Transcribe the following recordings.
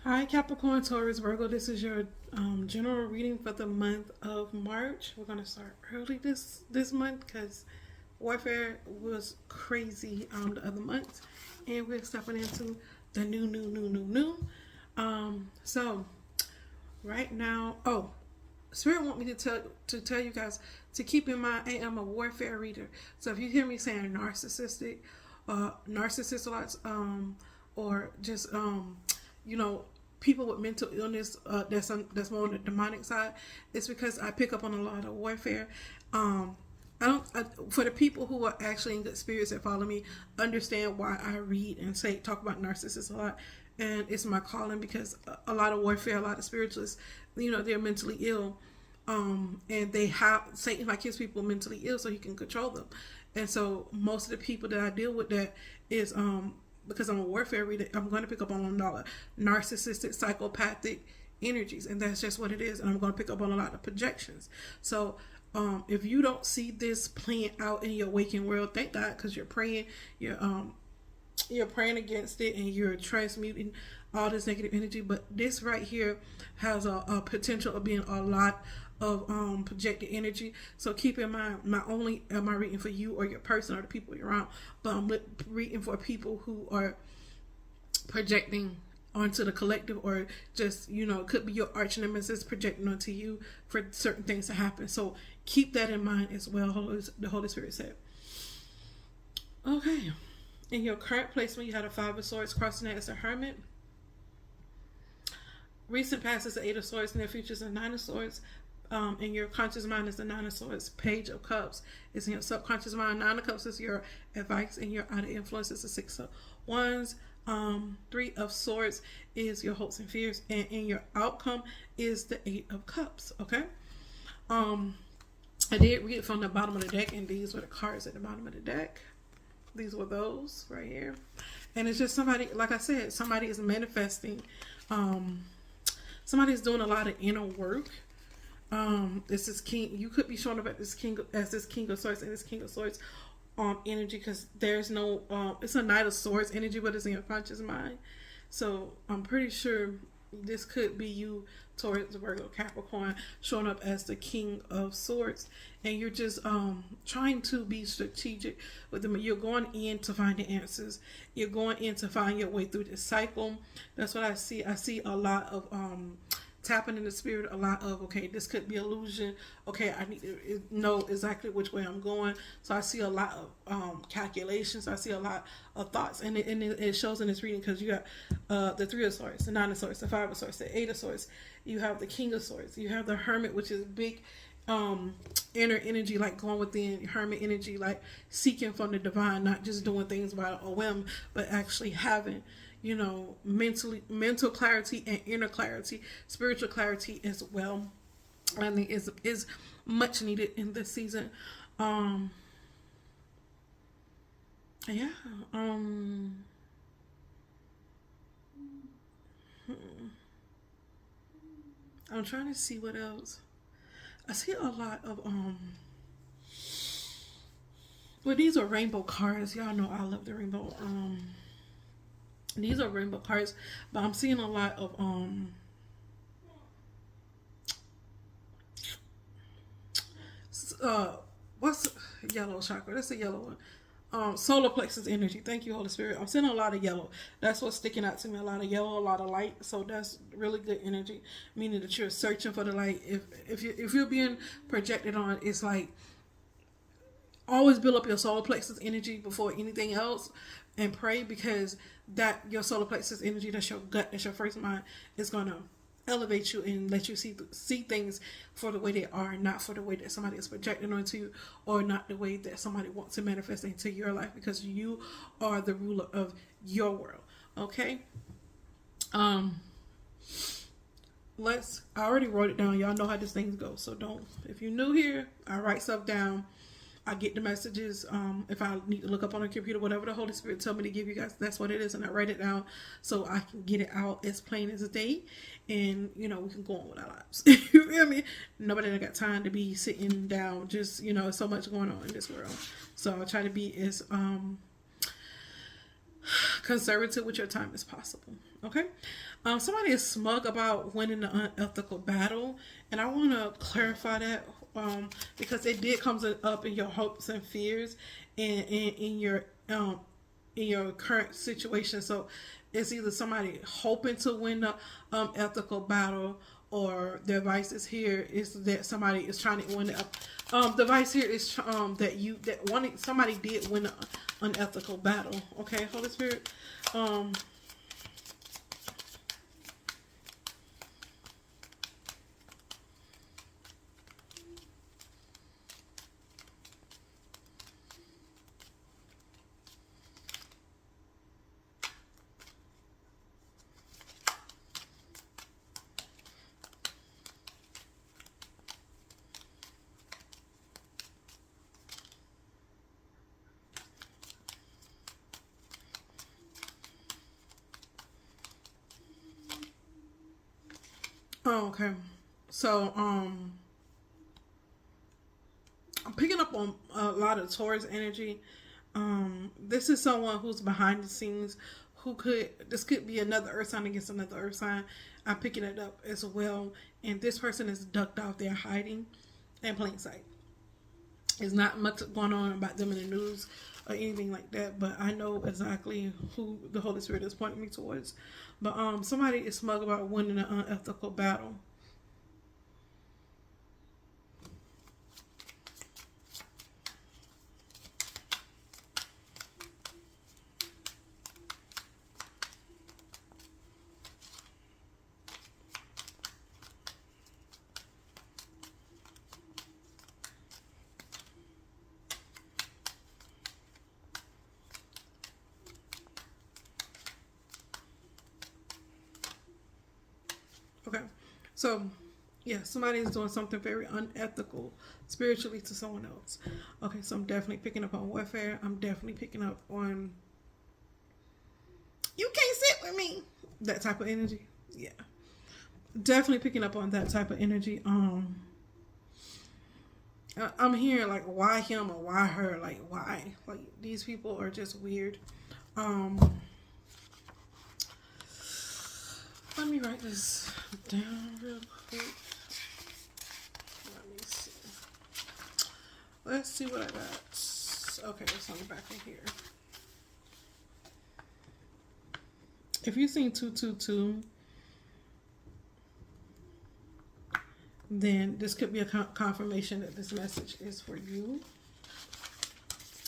Hi, Capricorn, Taurus, Virgo. This is your general reading for the month of March. We're gonna start early this month because warfare was crazy the other months, and we're stepping into the new. So right now, Spirit want me to tell you guys to keep in mind I am a warfare reader. So if you hear me saying narcissist lots, or just you know, people with mental illness, that's more on the demonic side, it's because I pick up on a lot of warfare. For the people who are actually in good spirits that follow me, understand why I read and talk about narcissists a lot, and it's my calling because a lot of warfare, a lot of spiritualists, they're mentally ill, and they have Satan like his people mentally ill so he can control them, and so most of the people that I deal with that is because I'm a warfare reader, I'm going to pick up on a lot of narcissistic, psychopathic energies, and that's just what it is. And I'm going to pick up on a lot of projections. So if you don't see this playing out in your waking world, thank God, because you're praying, you're praying against it, and you're transmuting all this negative energy. But this right here has a potential of being a lot of projected energy. So keep in mind, not only am I reading for you or your person or the people you're around, but I'm reading for people who are projecting onto the collective, or just it could be your arch nemesis projecting onto you for certain things to happen. So keep that in mind as well. The Holy Spirit said. Okay, in your current placement, you had a Five of Swords, crossing that as a Hermit. Recent past is the Eight of Swords, near future is the Nine of Swords. In your conscious mind is the Nine of Swords. Page of Cups is in your subconscious mind. Nine of Cups is your advice, and your outer influence is the Six of Wands. Three of Swords is your hopes and fears, and in your outcome is the Eight of Cups. Okay. I did read it from the bottom of the deck, and these were the cards at the bottom of the deck. These were those right here, and it's just somebody, like I said, somebody is manifesting. Somebody's doing a lot of inner work. This is king. You could be showing up at this king of Swords, and this King of Swords energy, because there's no it's a Knight of Swords energy, but it's in your conscious mind. So I'm pretty sure this could be you, Taurus, Virgo, Capricorn, showing up as the King of Swords, and you're just trying to be strategic with them. You're going in to find the answers. You're going in to find your way through this cycle. That's what I see. I see a lot of tapping in the spirit, a lot of, okay, this could be illusion. Okay, I need to know exactly which way I'm going. So I see a lot of calculations. I see a lot of thoughts, and it shows in this reading, because you got the Three of Swords, the Nine of Swords, the Five of Swords, the Eight of Swords. You have the King of Swords. You have the Hermit, which is big inner energy, like going within. Hermit energy, like seeking from the divine, not just doing things by a whim, but actually having mental clarity and inner clarity, spiritual clarity as well. I think is much needed in this season. Yeah. I'm trying to see what else. I see a lot of well, these are rainbow cards. Y'all know I love the rainbow. These are rainbow cards, but I'm seeing a lot of what's yellow chakra? That's a yellow one. Solar plexus energy. Thank you, Holy Spirit. I'm seeing a lot of yellow. That's what's sticking out to me. A lot of yellow, a lot of light. So that's really good energy, meaning that you're searching for the light. If you're being projected on, it's like always build up your solar plexus energy before anything else, and pray, because that your solar plexus energy, that's your gut, that's your first mind, is gonna elevate you and let you see things for the way they are, not for the way that somebody is projecting onto you, or not the way that somebody wants to manifest into your life, because you are the ruler of your world. Okay. I already wrote it down. Y'all know how this thing goes, so don't. If you're new here, I write stuff down. I get the messages. If I need to look up on a computer, whatever the Holy Spirit tell me to give you guys, that's what it is, and I write it down so I can get it out as plain as a day, and we can go on with our lives. You feel me? Nobody that got time to be sitting down. Just so much going on in this world. So I try to be as conservative with your time as possible. Okay. Somebody is smug about winning the unethical battle, and I want to clarify that because it did come up in your hopes and fears and in your current situation. So it's either somebody hoping to win the ethical battle, or the advice is here is that somebody is trying to win the the advice here is that somebody did win an unethical battle. Okay, Holy Spirit. Oh, okay. So, I'm picking up on a lot of Taurus energy. This is someone who's behind the scenes, this could be another earth sign against another earth sign. I'm picking it up as well. And this person is ducked off there hiding in plain sight. There's not much going on about them in the news or anything like that, but I know exactly who the Holy Spirit is pointing me towards. But somebody is smug about winning an unethical battle. Okay, so yeah, somebody is doing something very unethical spiritually to someone else. Okay, so I'm definitely picking up on warfare. I'm definitely picking up on you can't sit with me, that type of energy. Yeah, definitely picking up on that type of energy. I'm hearing like why him or why her, like why, like these people are just weird. Let me write this down real quick. Let me see. Let's see what I got. Okay, it's on the back of here. If you've seen 222, then this could be a confirmation that this message is for you.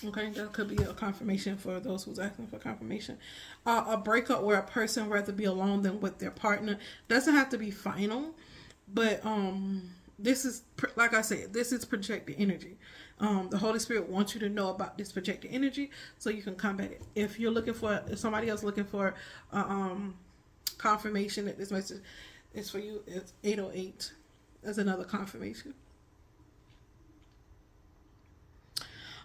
Okay, that could be a confirmation for those who's asking for confirmation. A breakup where a person rather be alone than with their partner. Doesn't have to be final, but this is, like I said, this is projected energy. The Holy Spirit wants you to know about this projected energy so you can combat it. If somebody else looking for confirmation that this message is for you, it's 808. That's another confirmation.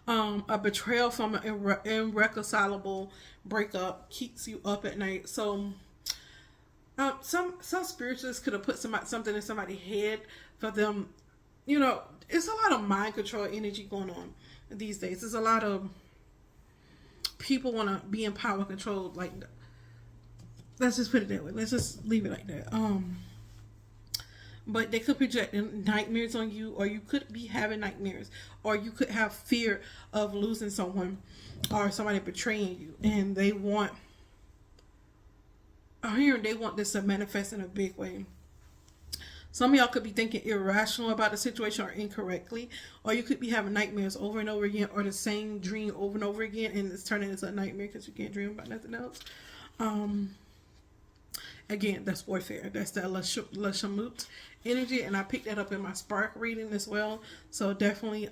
A betrayal from an irreconcilable breakup keeps you up at night. So, some spiritualists could have put something in somebody's head for them. You know, it's a lot of mind control energy going on these days. There's a lot of people want to be in power control. Like, let's just put it that way. Let's just leave it like that. But they could project nightmares on you, or you could be having nightmares, or you could have fear of losing someone or somebody betraying you, and they want this to manifest in a big way. Some of y'all could be thinking irrational about the situation or incorrectly, or you could be having nightmares over and over again, or the same dream over and over again, and it's turning into a nightmare because you can't dream about nothing else. Again, that's warfare. That's the Lashamut energy, and I picked that up in my spark reading as well. So definitely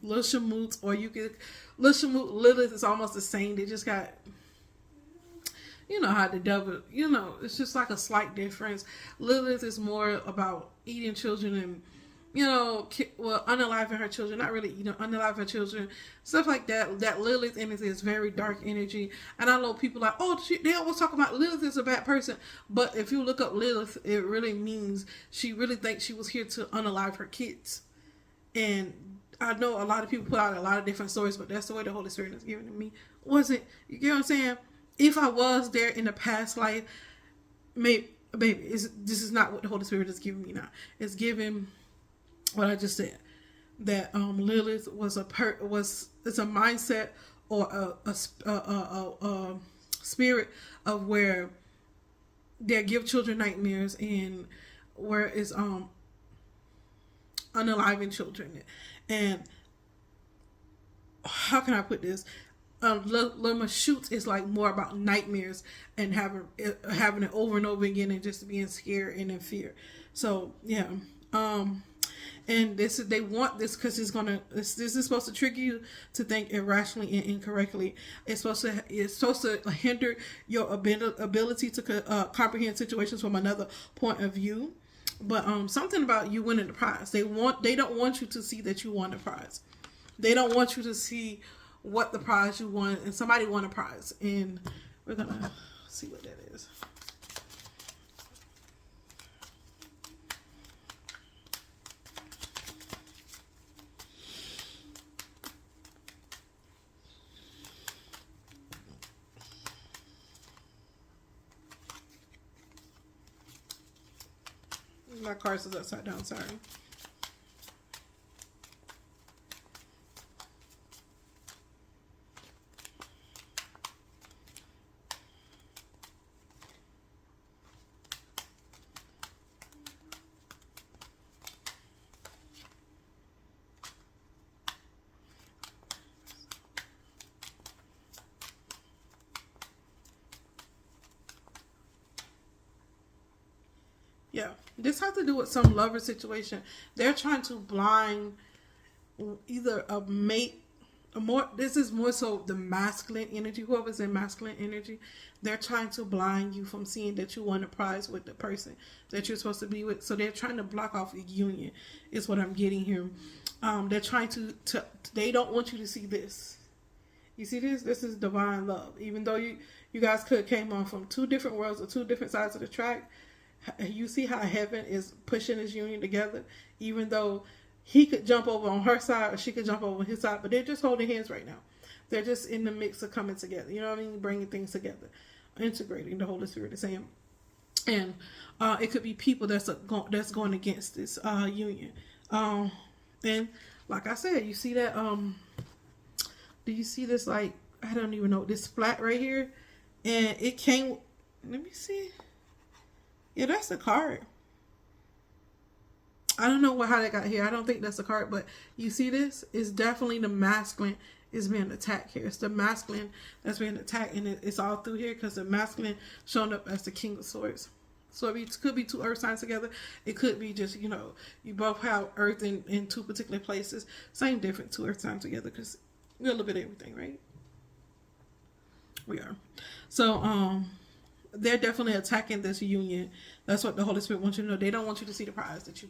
Lashamut, or you could Lashamut, Lilith is almost the same. They just got, you know how the devil, it's just like a slight difference. Lilith is more about eating children and, unaliving her children. Not really, unalive her children. Stuff like that. That Lilith energy is very dark energy. And I know people like, they always talk about Lilith is a bad person. But if you look up Lilith, it really means she really thinks she was here to unalive her kids. And I know a lot of people put out a lot of different stories, but that's the way the Holy Spirit is giving to me. You get what I'm saying? If I was there in the past life, baby, this is not what the Holy Spirit is giving me now. It's giving what I just said, that Lilith was it's a mindset or a spirit of where they give children nightmares, and where is unaliving children. And how can I put this? Lama Shoots is like more about nightmares and having it over and over again, and just being scared and in fear. So yeah, and they want this because this is supposed to trick you to think irrationally and incorrectly. It's supposed to hinder your ability to comprehend situations from another point of view. But something about you winning the prize. They don't want you to see that you won the prize. They don't want you to see what the prize you won, and somebody won a prize, and we're gonna see what that is. My cards is upside down, sorry. Yeah, this has to do with some lover situation. They're trying to blind either a mate, this is more so the masculine energy, whoever's in masculine energy. They're trying to blind you from seeing that you won a prize with the person that you're supposed to be with. So they're trying to block off the union, is what I'm getting here. They're trying to they don't want you to see this. You see this? This is divine love. Even though you guys could have came on from two different worlds or two different sides of the track, you see how heaven is pushing this union together, even though he could jump over on her side or she could jump over on his side, but they're just holding hands right now. They're just in the mix of coming together. You know what I mean? Bringing things together, integrating. The Holy Spirit is saying, and it could be people that's going against this union. And like I said, you see that? Do you see this? Like, I don't even know, this flat right here, and it came. Let me see. Yeah, that's the card. I don't know how they got here. I don't think that's the card, but you see this? It's definitely the masculine is being attacked here. It's the masculine that's being attacked, and it's all through here because the masculine showing up as the King of Swords. So it could be two earth signs together. It could be just, you both have earth in two particular places. Same different, two earth signs together, because we're a little bit of everything, right? We are. So, they're definitely attacking this union. That's what the Holy Spirit wants you to know. They don't want you to see the prize that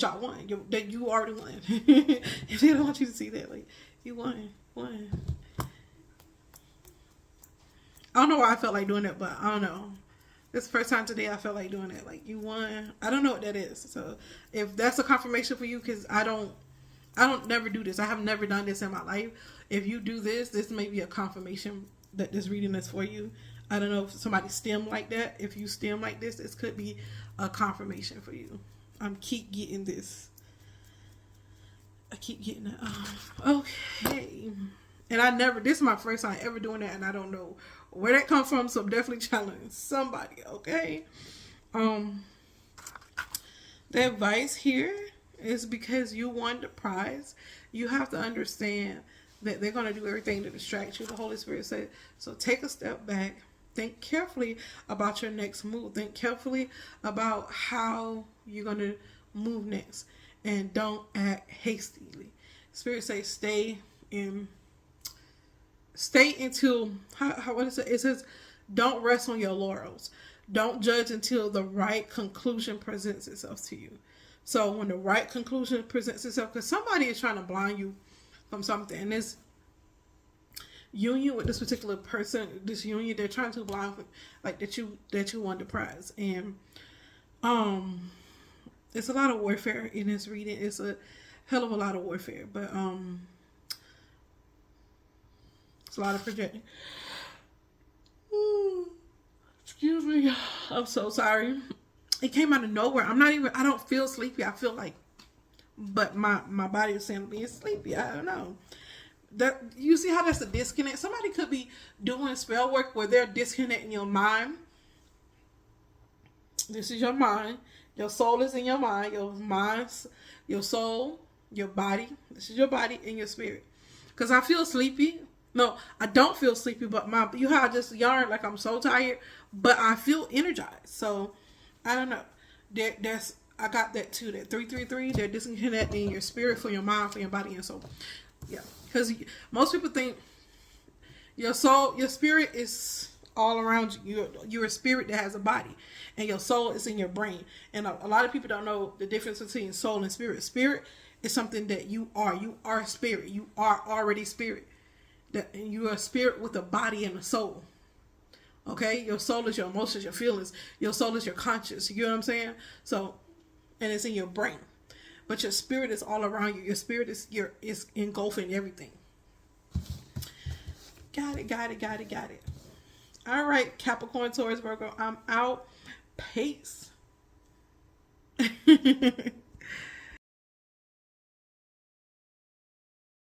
y'all won. That you already won. If they don't want you to see that, like, you won. I don't know why I felt like doing it, but I don't know. This is the first time today I felt like doing it. Like, you won. I don't know what that is. So if that's a confirmation for you, because I don't never do this. I have never done this in my life. If you do this may be a confirmation that this reading is for you. I don't know if somebody stem like that. If you stem like this could be a confirmation for you. Keep getting this. I keep getting it. Okay. And this is my first time ever doing that, and I don't know where that comes from, so I'm definitely challenging somebody, okay? The advice here is, because you won the prize, you have to understand that they're going to do everything to distract you. The Holy Spirit said, so take a step back. Think carefully about your next move. Think carefully about how you're going to move next. And don't act hastily. Spirit says stay until, what is it? It says, don't rest on your laurels. Don't judge until the right conclusion presents itself to you. So when the right conclusion presents itself, because somebody is trying to blind you from something, and this union with this particular person, they're trying to blind, like, that you won the prize. And it's a lot of warfare in this reading. It's a hell of a lot of warfare, but it's a lot of projecting. Excuse me. I'm so sorry. It came out of nowhere. I don't feel sleepy. I feel like, but my body is saying being sleepy. I don't know. That, you see how that's a disconnect? Somebody could be doing spell work where they're disconnecting your mind. This is your mind. Your soul is in your mind. Your mind's your soul, your body. This is your body and your spirit. Because I feel sleepy. No, I don't feel sleepy, but you know how I just yarn like I'm so tired, but I feel energized. So I don't know. I got that too. That 333. They're disconnecting your spirit for your mind, for your body and soul. Yeah, because most people think your soul, your spirit is all around you. You're a spirit that has a body, and your soul is in your brain. And a lot of people don't know the difference between soul and spirit. Spirit is something that you are. You are spirit. You are already spirit. That you are a spirit with a body and a soul. Okay, your soul is your emotions, your feelings. Your soul is your conscious. You know what I'm saying? So, and it's in your brain, but your spirit is all around you. Your spirit is engulfing everything. Got it. All right, Capricorn, Taurus, Virgo. I'm out. Peace.